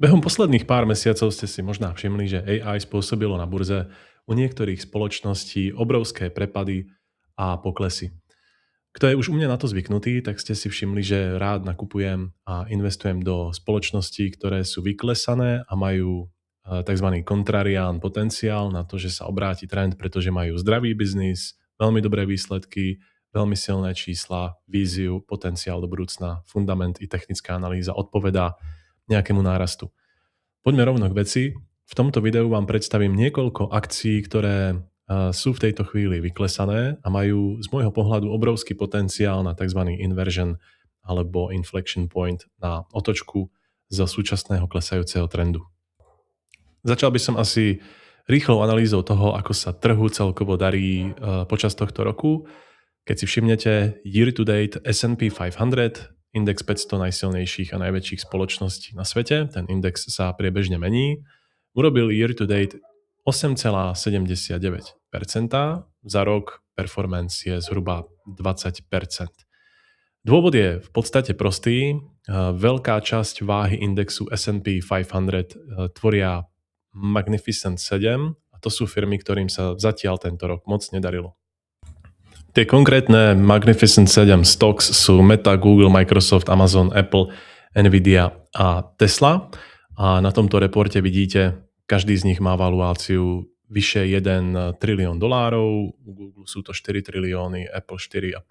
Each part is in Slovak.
Behom posledných pár mesiacov ste si možná všimli, že AI spôsobilo na burze u niektorých spoločností obrovské prepady a poklesy. Kto je už u mňa na to zvyknutý, tak ste si všimli, že rád nakupujem a investujem do spoločností, ktoré sú vyklesané a majú tzv. Kontrarián potenciál na to, že sa obráti trend, pretože majú zdravý biznis, veľmi dobré výsledky, veľmi silné čísla, víziu, potenciál do budúcna, fundament i technická analýza odpovedá nejakému nárastu. Poďme rovno k veci. V tomto videu vám predstavím niekoľko akcií, ktoré sú v tejto chvíli vyklesané a majú z môjho pohľadu obrovský potenciál na tzv. Inversion alebo inflection point, na otočku zo súčasného klesajúceho trendu. Začal by som asi rýchlou analýzou toho, ako sa trhu celkovo darí počas tohto roku. Keď si všimnete year to date S&P 500, index 500 najsilnejších a najväčších spoločností na svete, ten index sa priebežne mení, urobil year to date 8,79%. Za rok performance je zhruba 20%. Dôvod je v podstate prostý. Veľká časť váhy indexu S&P 500 tvoria Magnificent 7 a to sú firmy, ktorým sa zatiaľ tento rok moc nedarilo. Tie konkrétne Magnificent 7 stocks sú Meta, Google, Microsoft, Amazon, Apple, Nvidia a Tesla. A na tomto reporte vidíte, každý z nich má valuáciu vyše 1 trilión dolárov, u Google sú to 4 trilióny, Apple 4,5,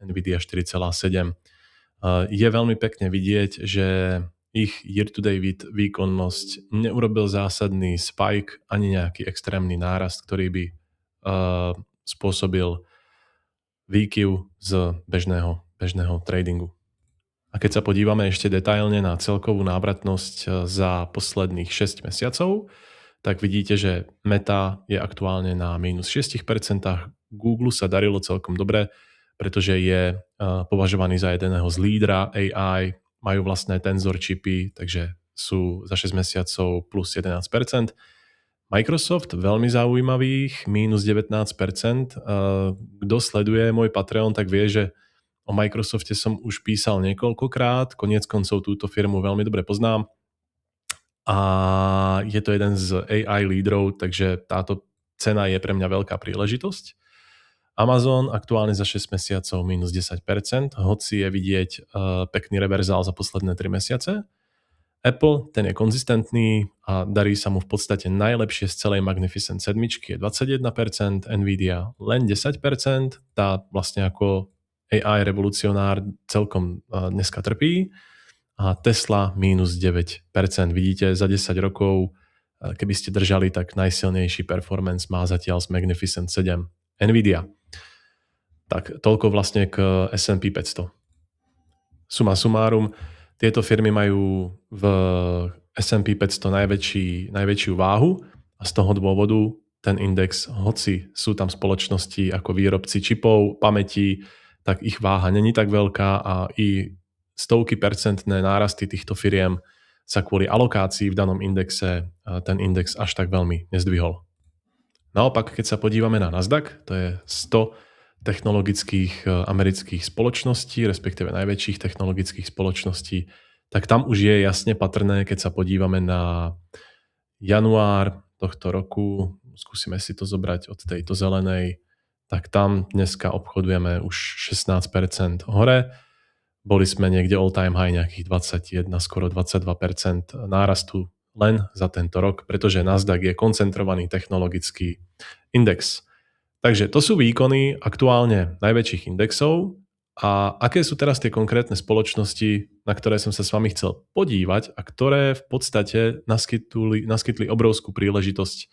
Nvidia 4,7. Je veľmi pekne vidieť, že ich year-to-date výkonnosť neurobil zásadný spike ani nejaký extrémny nárast, ktorý by spôsobil výkyv z bežného tradingu. A keď sa podívame ešte detailne na celkovú návratnosť za posledných 6 mesiacov, tak vidíte, že Meta je aktuálne na minus 6%, Google sa darilo celkom dobre, pretože je považovaný za jedného z lídra AI, majú vlastné tenzor čipy, takže sú za 6 mesiacov plus 11%. Microsoft, veľmi zaujímavých, minus 19%. Kto sleduje môj Patreon, tak vie, že o Microsofte som už písal niekoľkokrát, koniec koncov túto firmu veľmi dobre poznám a je to jeden z AI lídrov, takže táto cena je pre mňa veľká príležitosť. Amazon aktuálne za 6 mesiacov minus 10%, hoci je vidieť pekný reverzál za posledné 3 mesiace. Apple, ten je konzistentný a darí sa mu v podstate najlepšie z celej Magnificent 7, je 21%, Nvidia len 10%, tá vlastne ako AI revolucionár celkom dneska trpí a Tesla minus 9%. Vidíte, za 10 rokov, keby ste držali, tak najsilnejší performance má zatiaľ z Magnificent 7 Nvidia. Tak toľko vlastne k S&P 500. Suma sumárum, tieto firmy majú v S&P 500 najväčšiu váhu a z toho dôvodu ten index, hoci sú tam spoločnosti ako výrobci čipov, pamätí, tak ich váha není tak veľká a i stovky percentné nárasty týchto firiem sa kvôli alokácii v danom indexe ten index až tak veľmi nezdvihol. Naopak, keď sa podívame na Nasdaq, to je 100 technologických amerických spoločností, respektíve najväčších technologických spoločností, tak tam už je jasne patrné, keď sa podívame na január tohto roku, skúsime si to zobrať od tejto zelenej, tak tam dneska obchodujeme už 16% hore. Boli sme niekde all time high nejakých 21, skoro 22% nárastu len za tento rok, pretože Nasdaq je koncentrovaný technologický index. Takže to sú výkony aktuálne najväčších indexov a aké sú teraz tie konkrétne spoločnosti, na ktoré som sa s vami chcel podívať a ktoré v podstate naskytli obrovskú príležitosť.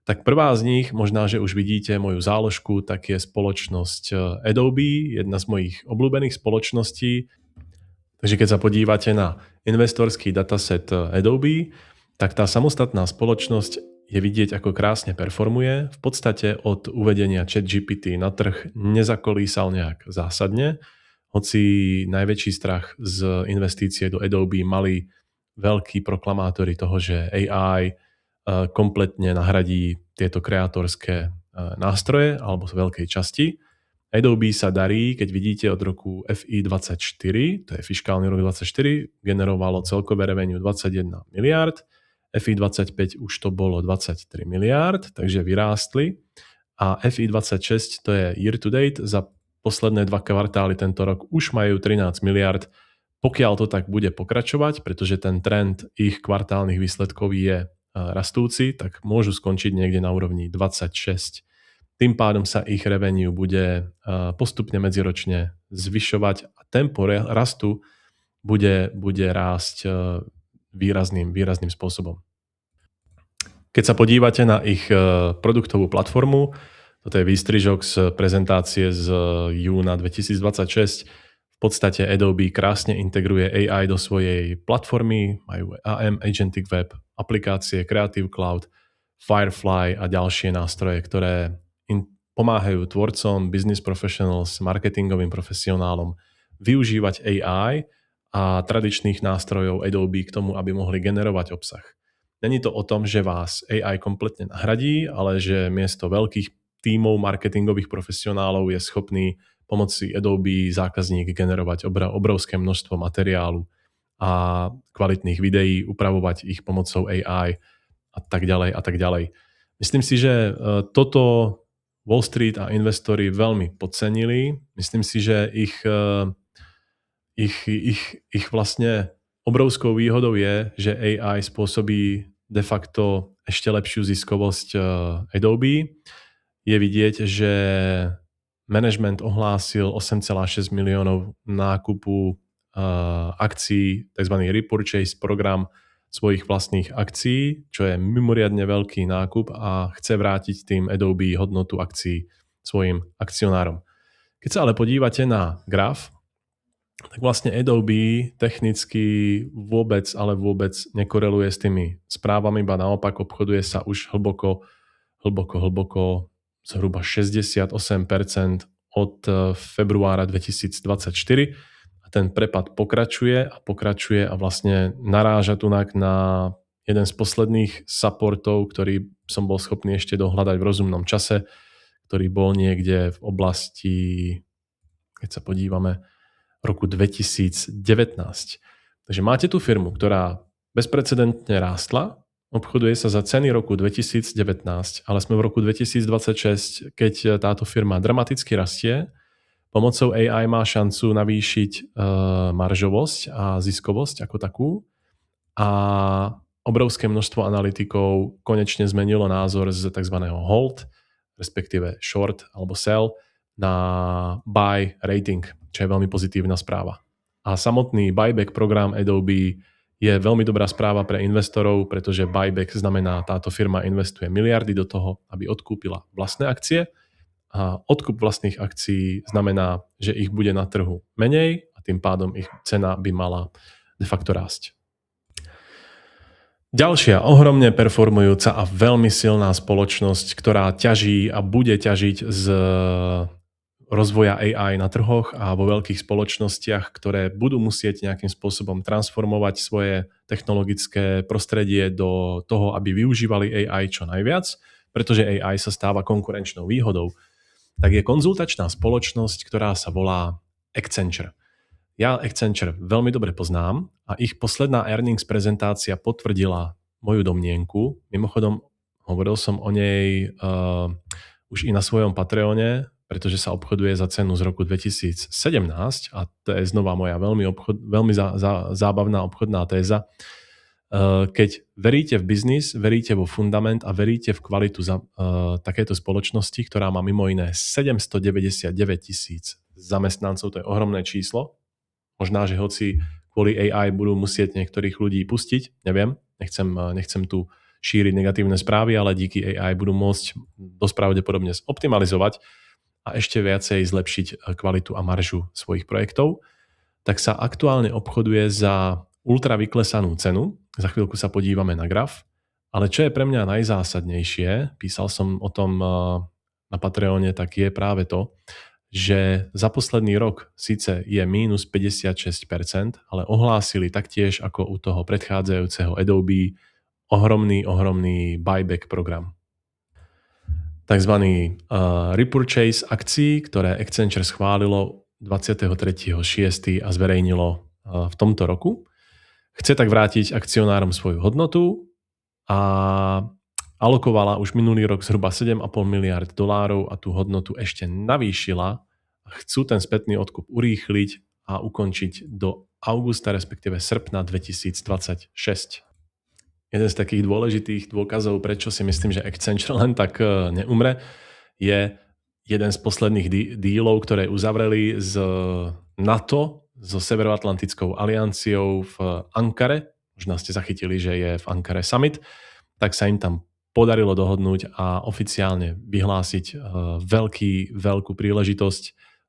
Tak prvá z nich, možná, že už vidíte moju záložku, tak je spoločnosť Adobe, jedna z mojich obľúbených spoločností. Takže keď sa podívate na investorský dataset Adobe, tak tá samostatná spoločnosť je vidieť, ako krásne performuje. V podstate od uvedenia ChatGPT na trh nezakolísal nejak zásadne, hoci najväčší strach z investície do Adobe mali veľkí proklamátori toho, že AI kompletne nahradí tieto kreatorské nástroje alebo z veľkej časti. Adobe sa darí, keď vidíte od roku FI24, to je fiškálny rok 24, generovalo celkové revenue 21 miliárd, FI25 už to bolo 23 miliárd, takže vyrástli. A FI26, to je year to date, za posledné 2 kvartály tento rok už majú 13 miliárd. Pokiaľ to tak bude pokračovať, pretože ten trend ich kvartálnych výsledkov je rastúci, tak môžu skončiť niekde na úrovni 26. Tým pádom sa ich revenue bude postupne medziročne zvyšovať a tempo rastu bude rásť výrazným spôsobom. Keď sa podívate na ich produktovú platformu, toto je výstrižok z prezentácie z júna 2026, v podstate Adobe krásne integruje AI do svojej platformy, majú AM, Agentic Web, aplikácie, Creative Cloud, Firefly a ďalšie nástroje, ktoré pomáhajú tvorcom, business professionals, marketingovým profesionálom využívať AI a tradičných nástrojov Adobe k tomu, aby mohli generovať obsah. Není to o tom, že vás AI kompletne nahradí, ale že miesto veľkých tímov marketingových profesionálov je schopný pomocí Adobe zákazník generovať obrovské množstvo materiálu a kvalitných videí, upravovať ich pomocou AI a tak ďalej a tak ďalej. Myslím si, že toto Wall Street a investori veľmi podcenili. Myslím si, že ich vlastne obrovskou výhodou je, že AI spôsobí de facto ešte lepšiu ziskovosť Adobe. Je vidieť, že management ohlásil 8,6 miliónov nákupu akcií, tzv. repurchase program svojich vlastných akcií, čo je mimoriadne veľký nákup a chce vrátiť tým Adobe hodnotu akcií svojim akcionárom. Keď sa ale podívate na graf, tak vlastne Adobe technicky vôbec nekoreluje s tými správami, ba naopak obchoduje sa už hlboko, zhruba 68% od februára 2024. Ten prepad pokračuje a vlastne naráža tunak na jeden z posledných supportov, ktorý som bol schopný ešte dohľadať v rozumnom čase, ktorý bol niekde v oblasti, keď sa podívame, roku 2019. Takže máte tu firmu, ktorá bezprecedentne rástla, obchoduje sa za ceny roku 2019, ale sme v roku 2026, keď táto firma dramaticky rastie. Pomocou AI má šancu navýšiť maržovosť a ziskovosť ako takú a obrovské množstvo analytikov konečne zmenilo názor z tzv. Hold, respektíve short alebo sell, na buy rating, čo je veľmi pozitívna správa. A samotný buyback program Adobe je veľmi dobrá správa pre investorov, pretože buyback znamená, táto firma investuje miliardy do toho, aby odkúpila vlastné akcie. A odkup vlastných akcií znamená, že ich bude na trhu menej a tým pádom ich cena by mala de facto rásť. Ďalšia ohromne performujúca a veľmi silná spoločnosť, ktorá ťaží a bude ťažiť z rozvoja AI na trhoch a vo veľkých spoločnostiach, ktoré budú musieť nejakým spôsobom transformovať svoje technologické prostredie do toho, aby využívali AI čo najviac, pretože AI sa stáva konkurenčnou výhodou, tak je konzultačná spoločnosť, ktorá sa volá Accenture. Ja Accenture veľmi dobre poznám a ich posledná earnings prezentácia potvrdila moju domnienku. Mimochodom, hovoril som o nej už i na svojom Patreone, pretože sa obchoduje za cenu z roku 2017 a to je znova moja veľmi zábavná obchodná téza. Keď veríte v biznis, veríte vo fundament a veríte v kvalitu takéto spoločnosti, ktorá má mimo iné 799 000 zamestnancov, to je ohromné číslo. Možná, že hoci kvôli AI budú musieť niektorých ľudí pustiť, neviem, nechcem tu šíriť negatívne správy, ale díky AI budú môcť dosť pravdepodobne optimalizovať a ešte viacej zlepšiť kvalitu a maržu svojich projektov, tak sa aktuálne obchoduje za ultra vyklesanú cenu. Za chvíľku sa podívame na graf. Ale čo je pre mňa najzásadnejšie, písal som o tom na Patreone, tak je práve to, že za posledný rok síce je minus 56%, ale ohlásili taktiež ako u toho predchádzajúceho Adobe ohromný buyback program. takzvaný repurchase akcií, ktoré Accenture schválilo 23.6. a zverejnilo v tomto roku. Chce tak vrátiť akcionárom svoju hodnotu a alokovala už minulý rok zhruba 7,5 miliard dolárov a tú hodnotu ešte navýšila. Chcú ten spätný odkup urýchliť a ukončiť do augusta, respektíve srpna 2026. Jeden z takých dôležitých dôkazov, prečo si myslím, že Accenture len tak neumre, je jeden z posledných dílov, ktoré uzavreli z NATO, so Severoatlantickou alianciou v Ankare. Možno ste zachytili, že je v Ankare summit. Tak sa im tam podarilo dohodnúť a oficiálne vyhlásiť veľkú príležitosť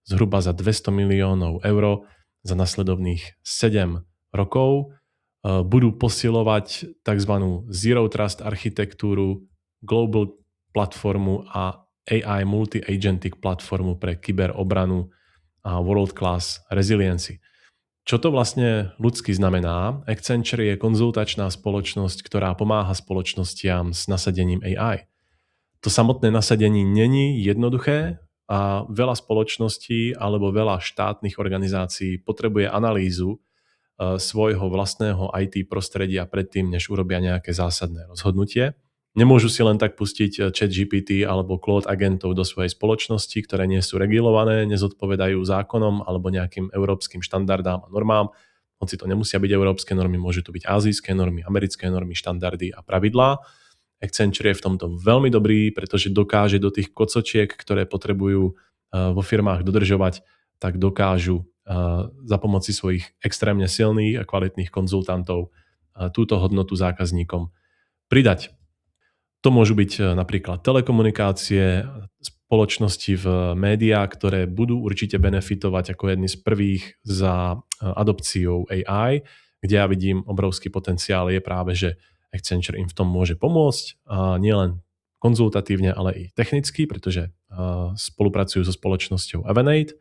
zhruba za 200 miliónov eur za nasledovných 7 rokov. Budú posilovať tzv. Zero Trust architektúru, global platformu a AI multi-agentic platformu pre kyberobranu a world class resiliency. Čo to vlastne ľudsky znamená? Accenture je konzultačná spoločnosť, ktorá pomáha spoločnostiam s nasadením AI. To samotné nasadenie není jednoduché a veľa spoločností alebo veľa štátnych organizácií potrebuje analýzu svojho vlastného IT prostredia predtým, než urobia nejaké zásadné rozhodnutie. Nemôžu si len tak pustiť ChatGPT alebo Claude agentov do svojej spoločnosti, ktoré nie sú regulované, nezodpovedajú zákonom alebo nejakým európskym štandardám a normám. Hoci to nemusia byť európske normy, môžu to byť ázijské normy, americké normy, štandardy a pravidlá. Accenture je v tomto veľmi dobrý, pretože dokáže do tých kocočiek, ktoré potrebujú vo firmách dodržovať, tak dokážu za pomoci svojich extrémne silných a kvalitných konzultantov túto hodnotu zákazníkom pridať. To môžu byť napríklad telekomunikácie, spoločnosti v médiách, ktoré budú určite benefitovať ako jedni z prvých za adopciou AI, kde ja vidím obrovský potenciál je práve, že Accenture im v tom môže pomôcť, nielen konzultatívne, ale i technicky, pretože spolupracujú so spoločnosťou Avanade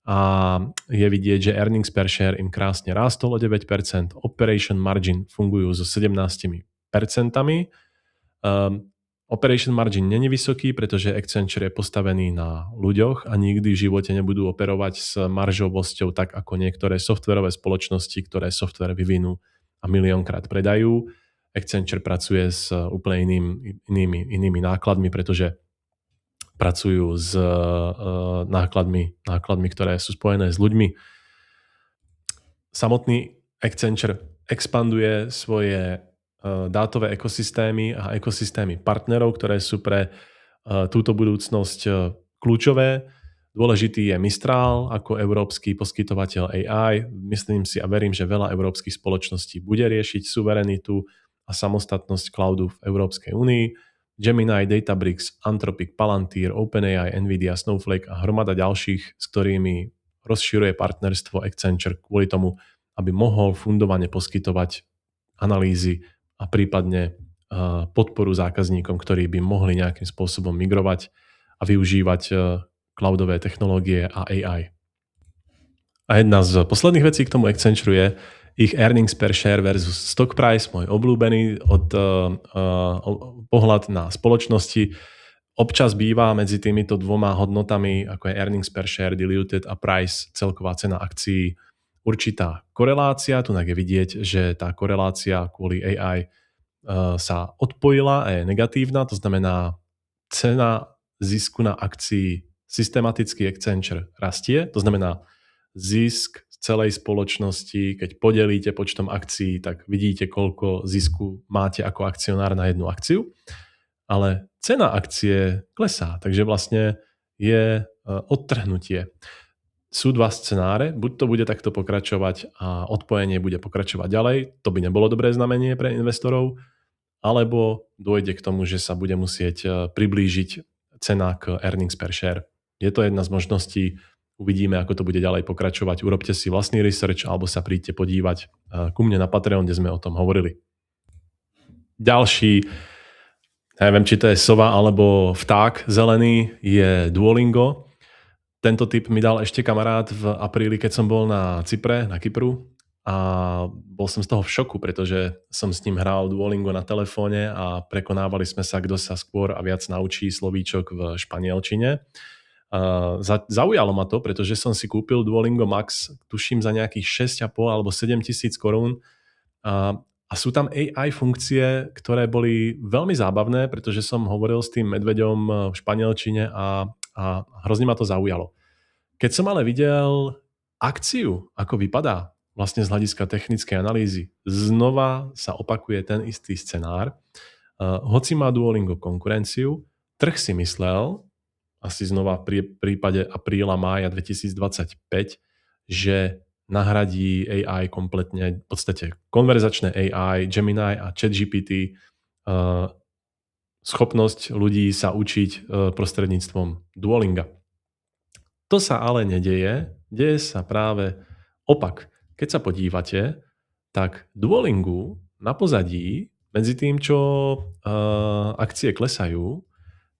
a je vidieť, že earnings per share im krásne rástol o 9%, operation margin fungujú so 17%. Operation margin není vysoký, pretože Accenture je postavený na ľuďoch a nikdy v živote nebudú operovať s maržovosťou tak ako niektoré softverové spoločnosti, ktoré software vyvinú a miliónkrát predajú. Accenture pracuje s úplne inými nákladmi, pretože pracujú s nákladmi, ktoré sú spojené s ľuďmi. Samotný Accenture expanduje svoje dátové ekosystémy a ekosystémy partnerov, ktoré sú pre túto budúcnosť kľúčové. Dôležitý je Mistral ako európsky poskytovateľ AI. Myslím si a verím, že veľa európskych spoločností bude riešiť suverenitu a samostatnosť cloudu v Európskej únii. Gemini, Databricks, Anthropic, Palantir, OpenAI, Nvidia, Snowflake a hromada ďalších, s ktorými rozširuje partnerstvo Accenture kvôli tomu, aby mohol fundovane poskytovať analýzy a prípadne podporu zákazníkom, ktorí by mohli nejakým spôsobom migrovať a využívať cloudové technológie a AI. A jedna z posledných vecí k tomu Accenture je ich earnings per share versus stock price, môj obľúbený pohľad na spoločnosti. Občas býva medzi týmito dvoma hodnotami, ako je earnings per share, diluted a price, celková cena akcií, určitá korelácia. Tu je vidieť, že tá korelácia kvôli AI sa odpojila a je negatívna. To znamená, cena zisku na akcii systematicky Accenture rastie. To znamená, zisk z celej spoločnosti, keď podelíte počtom akcií, tak vidíte, koľko zisku máte ako akcionár na jednu akciu. Ale cena akcie klesá, takže vlastne je odtrhnutie. Sú dva scenáre, buď to bude takto pokračovať a odpojenie bude pokračovať ďalej, to by nebolo dobré znamenie pre investorov, alebo dôjde k tomu, že sa bude musieť priblížiť cena k earnings per share. Je to jedna z možností, uvidíme, ako to bude ďalej pokračovať. Urobte si vlastný research alebo sa príďte podívať ku mne na Patreon, kde sme o tom hovorili. Ďalší, neviem, či to je sova alebo vták zelený, je Duolingo. Tento tip mi dal ešte kamarát v apríli, keď som bol na Cypru a bol som z toho v šoku, pretože som s ním hral Duolingo na telefóne a prekonávali sme sa, kto sa skôr a viac naučí slovíčok v španielčine. Zaujalo ma to, pretože som si kúpil Duolingo Max, tuším za nejakých 6,5 alebo 7 tisíc korún a sú tam AI funkcie, ktoré boli veľmi zábavné, pretože som hovoril s tým medveďom v španielčine a hrozne ma to zaujalo. Keď som ale videl akciu, ako vypadá vlastne z hľadiska technickej analýzy, znova sa opakuje ten istý scenár. Hoci má Duolingo konkurenciu, trh si myslel, asi znova v prípade apríla, mája 2025, že nahradí AI kompletne, v podstate konverzačné AI, Gemini a ChatGPT, schopnosť ľudí sa učiť prostredníctvom Duolinga. To sa ale nedeje, deje sa práve opak. Keď sa podívate, tak Duolingu na pozadí, medzi tým, čo akcie klesajú,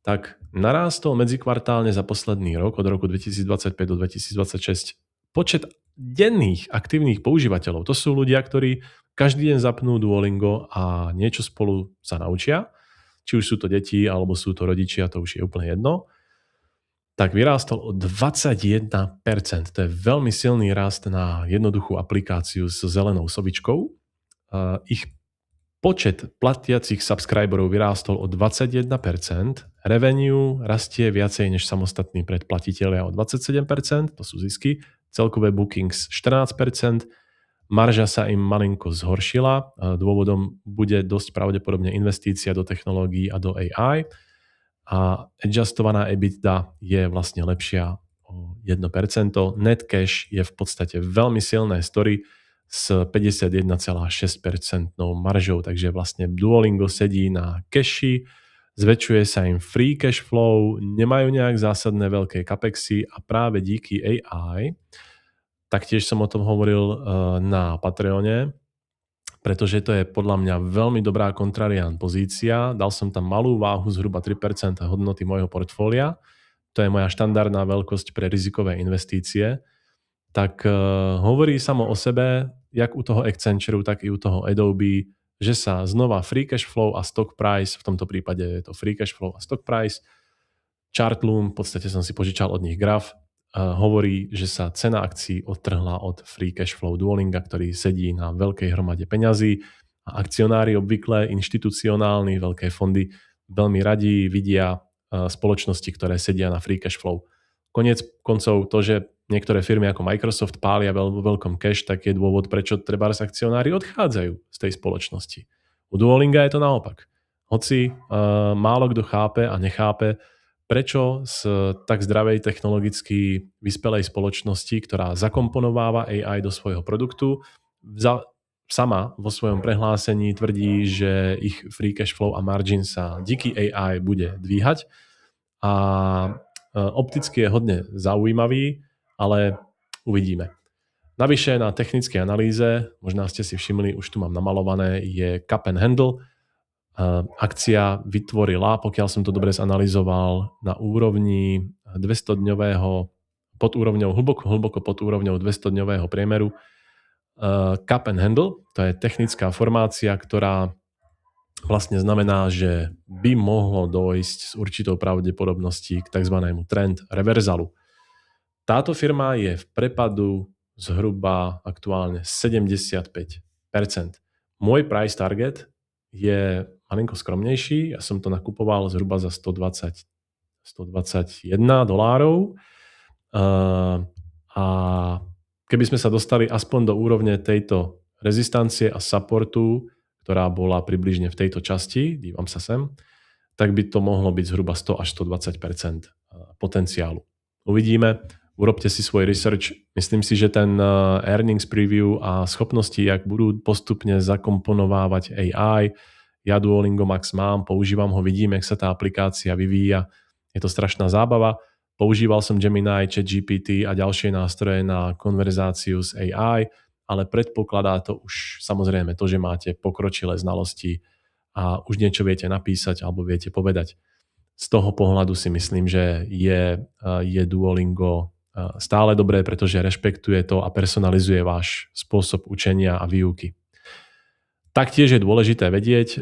tak narástol medzikvartálne za posledný rok, od roku 2025 do 2026, počet denných aktívnych používateľov. To sú ľudia, ktorí každý deň zapnú Duolingo a niečo spolu sa naučia. Či už sú to deti, alebo sú to rodičia, to už je úplne jedno. Tak vyrástol o 21%. To je veľmi silný rast na jednoduchú aplikáciu s zelenou sobičkou. Ich počet platiacich subscriberov vyrástol o 21%, revenue rastie viacej než samostatní predplatitelia o 27%, to sú zisky, celkové bookings 14%, marža sa im malinko zhoršila, dôvodom bude dosť pravdepodobne investícia do technológií a do AI a adjustovaná EBITDA je vlastne lepšia o 1%. Net cash je v podstate veľmi silné story, s 51,6% maržou, takže vlastne Duolingo sedí na cashi, zväčšuje sa im free cash flow, nemajú nejak zásadné veľké capexy a práve díky AI, taktiež som o tom hovoril na Patreone, pretože to je podľa mňa veľmi dobrá kontrarián pozícia, dal som tam malú váhu, zhruba 3% hodnoty môjho portfólia, to je moja štandardná veľkosť pre rizikové investície, tak hovorí samo o sebe, jak u toho Accenture, tak i u toho Adobe, že sa znova free cash flow a stock price, v tomto prípade je to free cash flow a stock price, Chartloom, v podstate som si požičal od nich graf, hovorí, že sa cena akcií odtrhla od free cash flow Duolinga, ktorý sedí na veľkej hromade peňazí a akcionári obvykle, inštitucionálni, veľké fondy veľmi radi vidia spoločnosti, ktoré sedia na free cash flow. Koniec koncov to, že niektoré firmy ako Microsoft pália vo veľkom cash, tak je dôvod, prečo trebárs akcionári odchádzajú z tej spoločnosti. U Duolinga je to naopak. Hoci málo kto chápe a nechápe, prečo z tak zdravej technologicky vyspelej spoločnosti, ktorá zakomponováva AI do svojho produktu, sama vo svojom prehlásení tvrdí, že ich free cash flow a margin sa díky AI bude dvíhať. A opticky je hodne zaujímavý, ale uvidíme. Navyše na technickej analýze, možná ste si všimli, už tu mám namalované, je cup and handle. Akcia vytvorila, pokiaľ som to dobre zanalizoval, na úrovni 200-dňového, hlboko pod úrovňou 200-dňového priemeru. Cup and handle, to je technická formácia, ktorá vlastne znamená, že by mohlo dojsť s určitou pravdepodobností k tzv. Trend reverzalu. Táto firma je v prepadu zhruba aktuálne 75%. Môj price target je malinko skromnejší, ja som to nakupoval zhruba za 121 dolárov a keby sme sa dostali aspoň do úrovne tejto rezistancie a supportu, ktorá bola približne v tejto časti, dívam sa sem, tak by to mohlo byť zhruba 100 až 120% potenciálu. Uvidíme, urobte si svoj research. Myslím si, že ten earnings preview a schopnosti, jak budú postupne zakomponovávať AI, ja Duolingo Max mám, používam ho, vidím, jak sa tá aplikácia vyvíja. Je to strašná zábava. Používal som Gemini, ChatGPT a ďalšie nástroje na konverzáciu s AI, ale predpokladá to už samozrejme to, že máte pokročilé znalosti a už niečo viete napísať alebo viete povedať. Z toho pohľadu si myslím, že je Duolingo stále dobré, pretože rešpektuje to a personalizuje váš spôsob učenia a výuky. Taktiež je dôležité vedieť,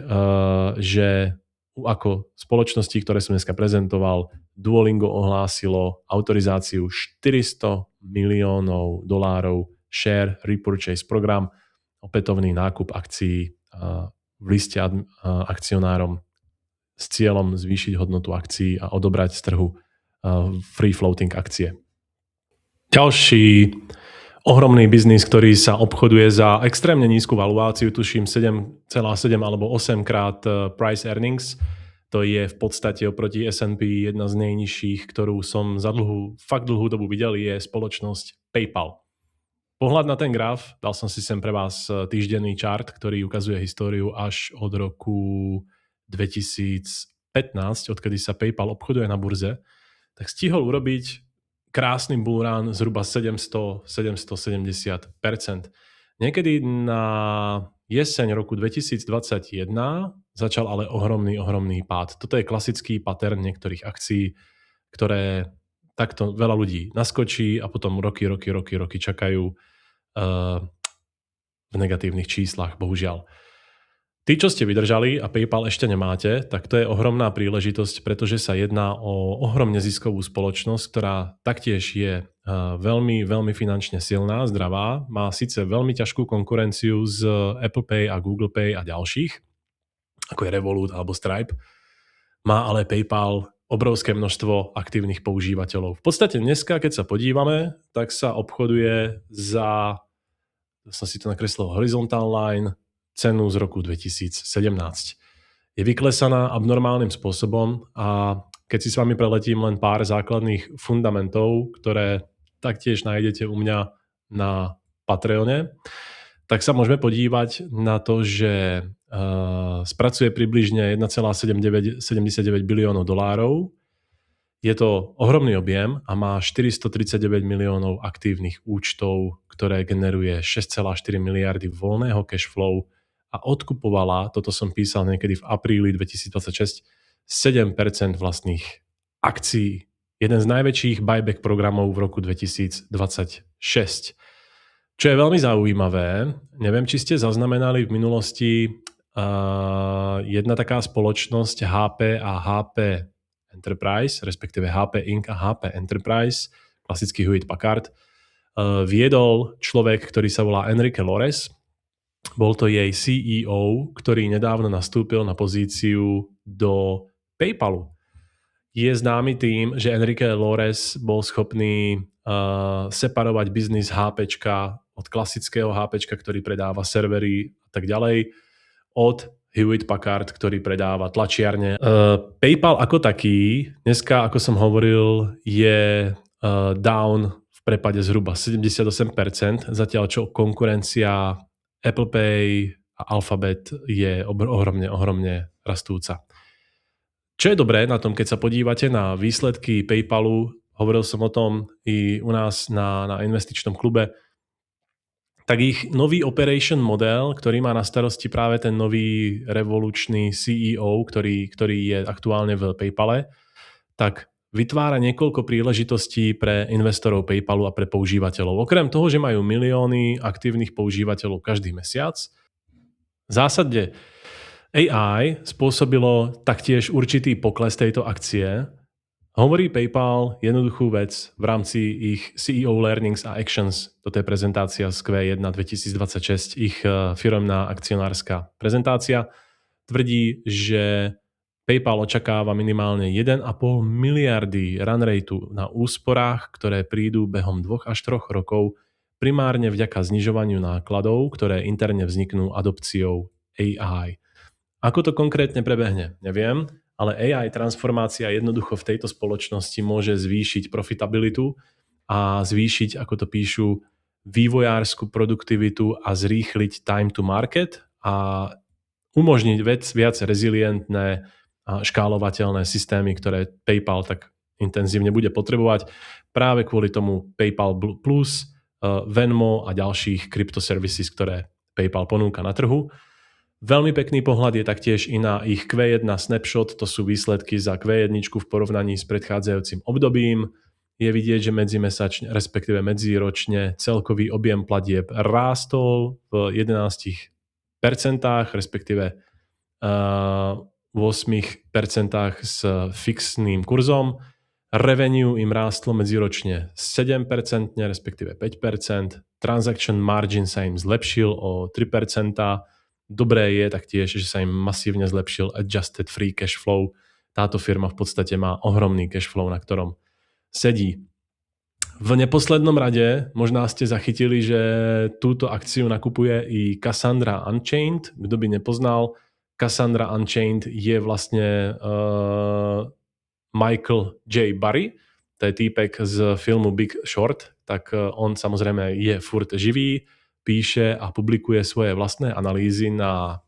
že ako spoločnosti, ktoré som dneska prezentoval, Duolingo ohlásilo autorizáciu $400 miliónov share repurchase program, opätovný nákup akcií v liste akcionárom s cieľom zvýšiť hodnotu akcií a odobrať z trhu free floating akcie. Ďalší ohromný biznis, ktorý sa obchoduje za extrémne nízku valuáciu, tuším 7,7 alebo 8 krát price earnings. To je v podstate oproti S&P jedna z najnižších, ktorú som za fakt dlhú dobu videl, je spoločnosť PayPal. Pohľad na ten graf, dal som si sem pre vás týždenný chart, ktorý ukazuje históriu až od roku 2015, odkedy sa PayPal obchoduje na burze, tak stihol urobiť krásny bull run zhruba 770%. Niekedy na jeseň roku 2021 začal ale ohromný pád. Toto je klasický pattern niektorých akcií, ktoré takto veľa ľudí naskočí a potom roky čakajú v negatívnych číslach, bohužiaľ. Tí, čo ste vydržali a PayPal ešte nemáte, tak to je ohromná príležitosť, pretože sa jedná o ohromne ziskovú spoločnosť, ktorá taktiež je veľmi finančne silná, zdravá, má síce veľmi ťažkú konkurenciu z Apple Pay a Google Pay a ďalších, ako je Revolut alebo Stripe, má ale PayPal obrovské množstvo aktívnych používateľov. V podstate dneska, keď sa podívame, tak sa obchoduje za, som si to nakreslil, horizontal line, cenu z roku 2017. Je vyklesaná abnormálnym spôsobom a keď si s vami preletím len pár základných fundamentov, ktoré taktiež nájdete u mňa na Patreone, tak sa môžeme podívať na to, že spracuje približne $1,79 biliónov. Je to ohromný objem a má 439 miliónov aktívnych účtov, ktoré generuje 6,4 miliardy voľného cash flow a odkupovala, toto som písal niekedy v apríli 2026, 7% vlastných akcií. Jeden z najväčších buyback programov v roku 2026. Čo je veľmi zaujímavé, neviem, či ste zaznamenali v minulosti jedna taká spoločnosť HP a HP Enterprise, respektíve HP Inc. a HP Enterprise, klasický Hewlett Packard, viedol človek, ktorý sa volá Enrique Lores. Bol to jej CEO, ktorý nedávno nastúpil na pozíciu do PayPalu. Je známy tým, že Enrique Lores bol schopný separovať biznis HPčka od klasického HPčka, ktorý predáva servery a tak ďalej, od Hewlett Packard, ktorý predáva tlačiarne. PayPal ako taký, dneska, ako som hovoril, je down v prepade zhruba 78%, zatiaľ čo konkurencia Apple Pay a Alphabet je ohromne rastúca. Čo je dobré na tom, keď sa podívate na výsledky PayPalu, hovoril som o tom i u nás na investičnom klube, tak ich nový operation model, ktorý má na starosti práve ten nový revolučný CEO, ktorý je aktuálne v PayPale, tak vytvára niekoľko príležitostí pre investorov PayPalu a pre používateľov. Okrem toho, že majú milióny aktívnych používateľov každý mesiac, v zásade AI spôsobilo taktiež určitý pokles tejto akcie. Hovorí PayPal jednoduchú vec v rámci ich CEO Learnings a Actions. Toto je prezentácia z Q1 2026, ich firemná akcionárska prezentácia. Tvrdí, že PayPal očakáva minimálne 1,5 miliardy run rateu na úsporách, ktoré prídu behom 2 až 3 rokov, primárne vďaka znižovaniu nákladov, ktoré interne vzniknú adopciou AI. Ako to konkrétne prebehne, neviem, ale AI transformácia jednoducho v tejto spoločnosti môže zvýšiť profitabilitu a zvýšiť, ako to píšu, vývojársku produktivitu a zrýchliť time to market a umožniť viac rezilientné a škálovateľné systémy, ktoré PayPal tak intenzívne bude potrebovať. Práve kvôli tomu PayPal Plus, Venmo a ďalších cryptoservices, ktoré PayPal ponúka na trhu. Veľmi pekný pohľad je taktiež i na ich Q1 snapshot, to sú výsledky za Q1 v porovnaní s predchádzajúcim obdobím. je vidieť, že medzimesačne, respektíve medziročne celkový objem platieb rástol v 11%, respektíve 8% s fixným kurzom. Revenue im rástlo medziročne 7%, respektíve 5%. Transaction margin sa im zlepšil o 3%. Dobré je taktiež, že sa im masívne zlepšil adjusted free cash flow. Táto firma v podstate má ohromný cash flow, na ktorom sedí. V neposlednom rade možná ste zachytili, že túto akciu nakupuje i Cassandra Unchained. Kto by nepoznal, Cassandra Unchained je vlastne Michael J. Burry, to je týpek z filmu Big Short, tak on samozrejme je furt živý, píše a publikuje svoje vlastné analýzy na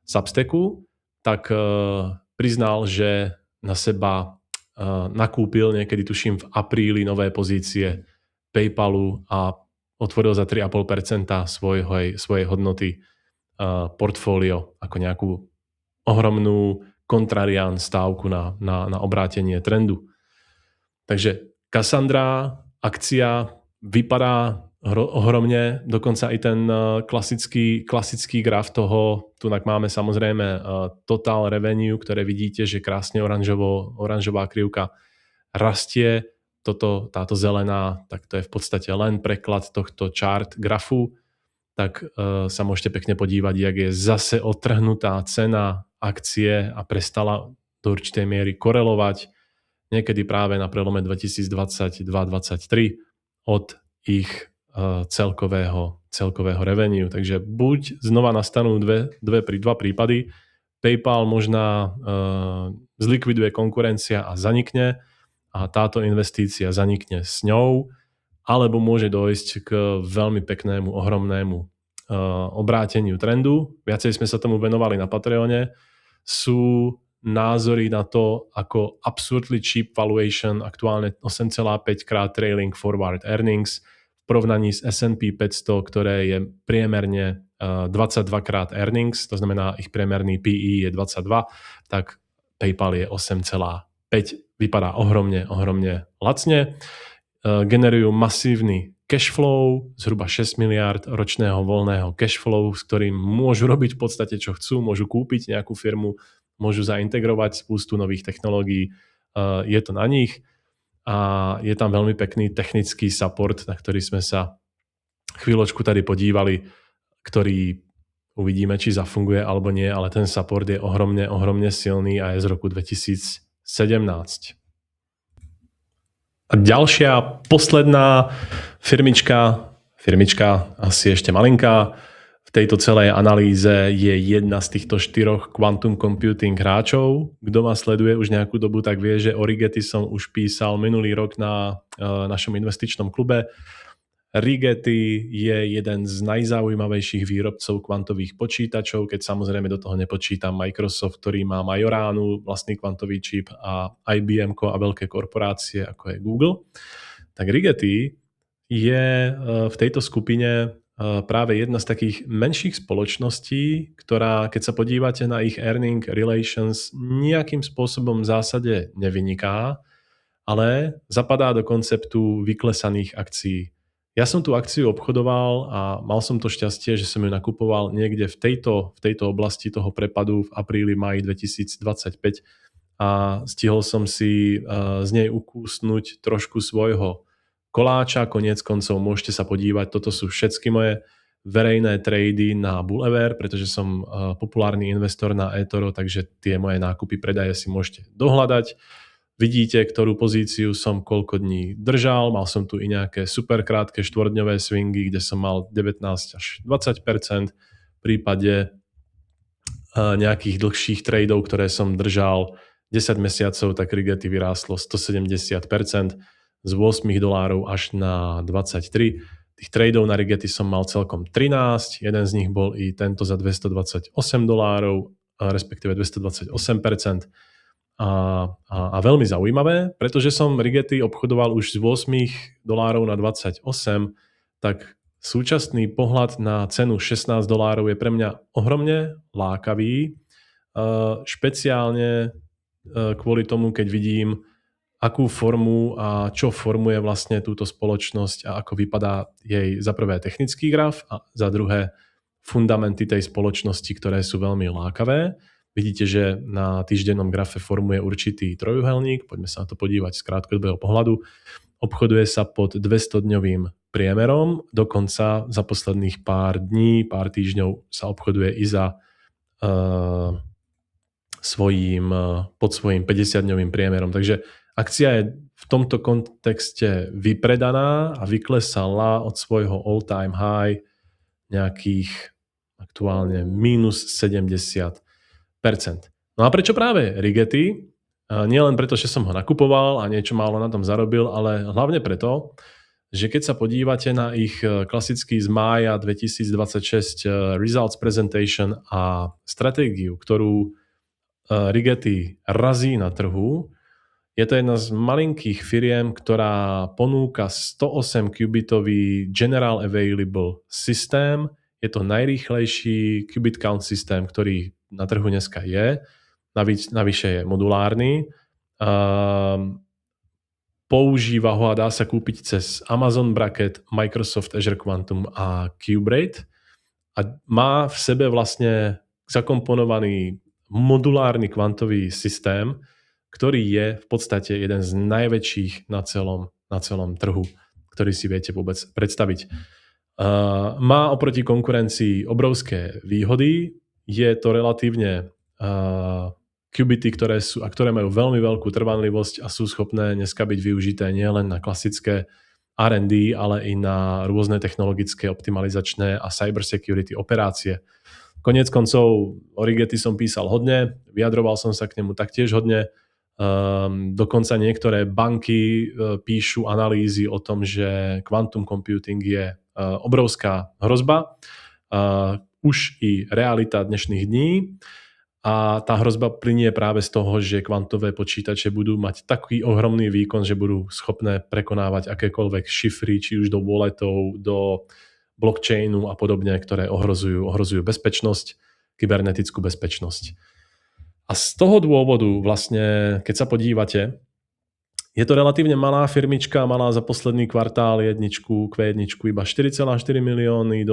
Substacku, tak priznal, že na seba nakúpil niekedy, tuším, v apríli nové pozície PayPalu a otvoril za 3,5% svojej hodnoty portfólio ako nejakú ohromnú kontrarián stávku na obrátenie trendu. Takže Cassandra, akcia vypadá ohromne, dokonca i ten klasický graf toho, tunak máme samozrejme total revenue, ktoré vidíte, že krásne oranžová krivka rastie, táto zelená, tak to je v podstate len preklad tohto chart grafu, tak sa môžete pekne podívať, jak je zase odtrhnutá cena akcie a prestala do určitej miery korelovať niekedy práve na prelome 2022-2023 od ich celkového revenue. Takže buď znova nastanú dva prípady, PayPal možná zlikviduje konkurencia a zanikne a táto investícia zanikne s ňou, alebo môže dojsť k veľmi peknému, ohromnému obráteniu trendu. Viacej sme sa tomu venovali na Patreone. Sú názory na to, ako absurdly cheap valuation, aktuálne 8,5 krát trailing forward earnings, v porovnaní s S&P 500, ktoré je priemerne 22 krát earnings, to znamená ich priemerný PE je 22, tak PayPal je 8,5. Vypadá ohromne lacne. Generujú masívny cash flow, zhruba 6 miliárd ročného voľného cash flow, s ktorým môžu robiť v podstate čo chcú, môžu kúpiť nejakú firmu, môžu zaintegrovať spustu nových technológií, je to na nich a je tam veľmi pekný technický support, na ktorý sme sa chvíľočku tady podívali, ktorý uvidíme, či zafunguje alebo nie, ale ten support je ohromne silný a je z roku 2017. A ďalšia, posledná firmička, asi ešte malinká, v tejto celej analýze je jedna z týchto 4 quantum computing hráčov. Kto ma sleduje už nejakú dobu, tak vie, že o Rigetti som už písal minulý rok na našom investičnom klube. Rigetti je jeden z najzaujímavejších výrobcov kvantových počítačov, keď samozrejme do toho nepočítam Microsoft, ktorý má Majoránu, vlastný kvantový čip, a IBM a veľké korporácie, ako je Google. Tak Rigetti je v tejto skupine práve jedna z takých menších spoločností, ktorá, keď sa podívate na ich earning relations, nejakým spôsobom v zásade nevyniká, ale zapadá do konceptu vyklesaných akcií. Ja som tú akciu obchodoval a mal som to šťastie, že som ju nakupoval niekde v tejto oblasti toho prepadu v apríli, máji 2025 a stihol som si z nej ukúsnuť trošku svojho koláča. Koniec koncov môžete sa podívať, toto sú všetky moje verejné trady na Bulever, pretože som populárny investor na eToro, takže tie moje nákupy, predaje si môžete dohľadať. Vidíte, ktorú pozíciu som koľko dní držal. Mal som tu i nejaké super krátke štvorťdňové swingy, kde som mal 19 až 20%. V prípade nejakých dlhších tradeov, ktoré som držal 10 mesiacov, tak Rigetti vyrástlo 170%. Z $8 až na 23. Tých tradeov na Rigetti som mal celkom 13. Jeden z nich bol i tento za $228, respektíve 228%. A veľmi zaujímavé, pretože som Rigetti obchodoval už z $8 na 28, tak súčasný pohľad na cenu $16 je pre mňa ohromne lákavý, špeciálne kvôli tomu, keď vidím akú formu a čo formuje vlastne túto spoločnosť a ako vypadá jej za prvé technický graf a za druhé fundamenty tej spoločnosti, ktoré sú veľmi lákavé. Vidíte, že na týždennom grafe formuje určitý trojuhelník, poďme sa na to podívať z krátkodobého pohľadu. Obchoduje sa pod 200-dňovým priemerom, dokonca za posledných pár dní, pár týždňov sa obchoduje i za pod svojím 50-dňovým priemerom. Takže akcia je v tomto kontexte vypredaná a vyklesala od svojho all-time high nejakých aktuálne minus 70%. No a prečo práve Rigetti? Nie len preto, že som ho nakupoval a niečo málo na tom zarobil, ale hlavne preto, že keď sa podívate na ich klasický z mája 2026 results presentation a stratégiu, ktorú Rigetti razí na trhu, je to jedna z malinkých firiem, ktorá ponúka 108 kubitový General Available systém. Je to najrýchlejší qubit count systém, ktorý na trhu dneska je. Navyše je modulárny. Používa ho a dá sa kúpiť cez Amazon Braket, Microsoft Azure Quantum a Qbrate. A má v sebe vlastne zakomponovaný modulárny kvantový systém, ktorý je v podstate jeden z najväčších na celom trhu, ktorý si viete vôbec predstaviť. Má oproti konkurencii obrovské výhody. Je to relatívne qubity, ktoré majú veľmi veľkú trvanlivosť a sú schopné dneska byť využité nielen na klasické R&D, ale i na rôzne technologické, optimalizačné a cybersecurity operácie. Koniec koncov o Rigetti som písal hodne, vyjadroval som sa k nemu taktiež hodne. Dokonca niektoré banky píšu analýzy o tom, že quantum computing je obrovská hrozba. Už i realita dnešných dní. A tá hrozba plynie práve z toho, že kvantové počítače budú mať taký ohromný výkon, že budú schopné prekonávať akékoľvek šifry, či už do walletov, do blockchainu a podobne, ktoré ohrozujú bezpečnosť, kybernetickú bezpečnosť. A z toho dôvodu vlastne, keď sa podívate, je to relatívne malá firmička, malá za posledný kvartál Q1 iba $4,4 milióny,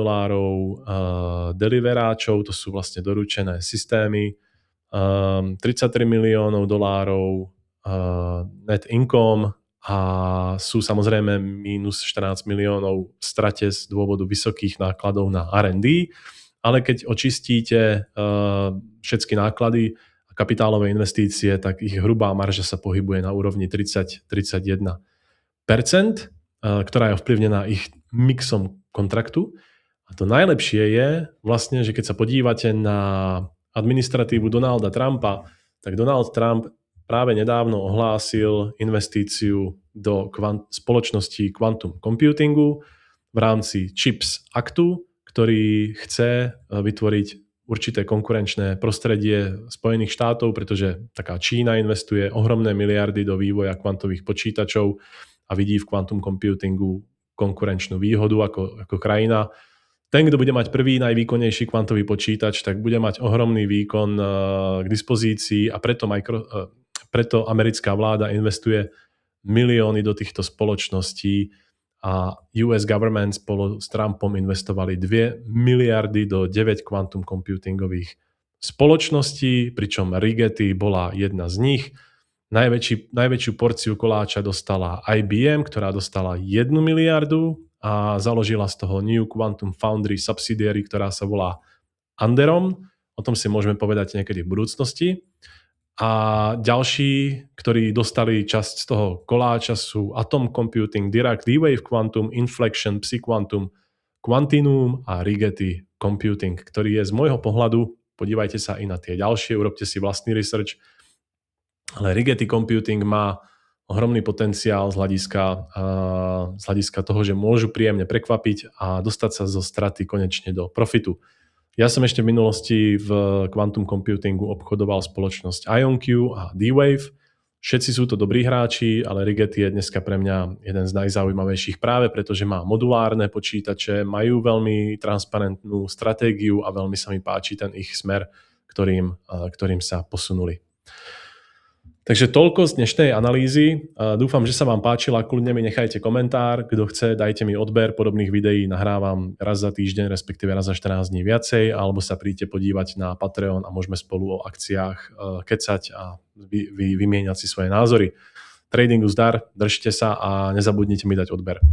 deliveráčov, to sú vlastne doručené systémy, $33 miliónov, net income a sú samozrejme minus 14 miliónov v strate z dôvodu vysokých nákladov na R&D, ale keď očistíte všetky náklady a kapitálové investície, tak ich hrubá marža sa pohybuje na úrovni 30-31%, ktorá je ovplyvnená ich mixom kontraktu. A to najlepšie je vlastne, že keď sa podívate na administratívu Donalda Trumpa, tak Donald Trump práve nedávno ohlásil investíciu do spoločnosti Quantum Computingu v rámci CHIPS Actu, ktorý chce vytvoriť určité konkurenčné prostredie Spojených štátov, pretože taká Čína investuje ohromné miliardy do vývoja kvantových počítačov a vidí v quantum computingu konkurenčnú výhodu ako krajina. Ten, kto bude mať prvý najvýkonnejší kvantový počítač, tak bude mať ohromný výkon k dispozícii a preto americká vláda investuje milióny do týchto spoločností a US government spolu s Trumpom investovali 2 miliardy do 9 quantum computingových spoločností, pričom Rigetti bola jedna z nich. Najväčšiu porciu koláča dostala IBM, ktorá dostala 1 miliardu a založila z toho New Quantum Foundry subsidiary, ktorá sa volá Anderon. O tom si môžeme povedať niekedy v budúcnosti. A ďalší, ktorí dostali časť z toho koláča sú Atom Computing, Dirac D-Wave Quantum, Inflection, Psiquantum, Quantinum a Rigetti Computing, ktorý je z môjho pohľadu, podívajte sa i na tie ďalšie, urobte si vlastný research, ale Rigetti Computing má ohromný potenciál z hľadiska toho, že môžu príjemne prekvapiť a dostať sa zo straty konečne do profitu. Ja som ešte v minulosti v quantum computingu obchodoval spoločnosť IonQ a D-Wave. Všetci sú to dobrí hráči, ale Rigetti je dneska pre mňa jeden z najzaujímavejších práve, pretože má modulárne počítače, majú veľmi transparentnú stratégiu a veľmi sa mi páči ten ich smer, ktorým sa posunuli. Takže toľko z dnešnej analýzy. Dúfam, že sa vám páčila. Kľudne mi nechajte komentár. Kto chce, dajte mi odber. Podobných videí nahrávam raz za týždeň, respektíve raz za 14 dní viacej, alebo sa príďte podívať na Patreon a môžeme spolu o akciách kecať a vymieňať si svoje názory. Tradingu zdar, držte sa a nezabudnite mi dať odber.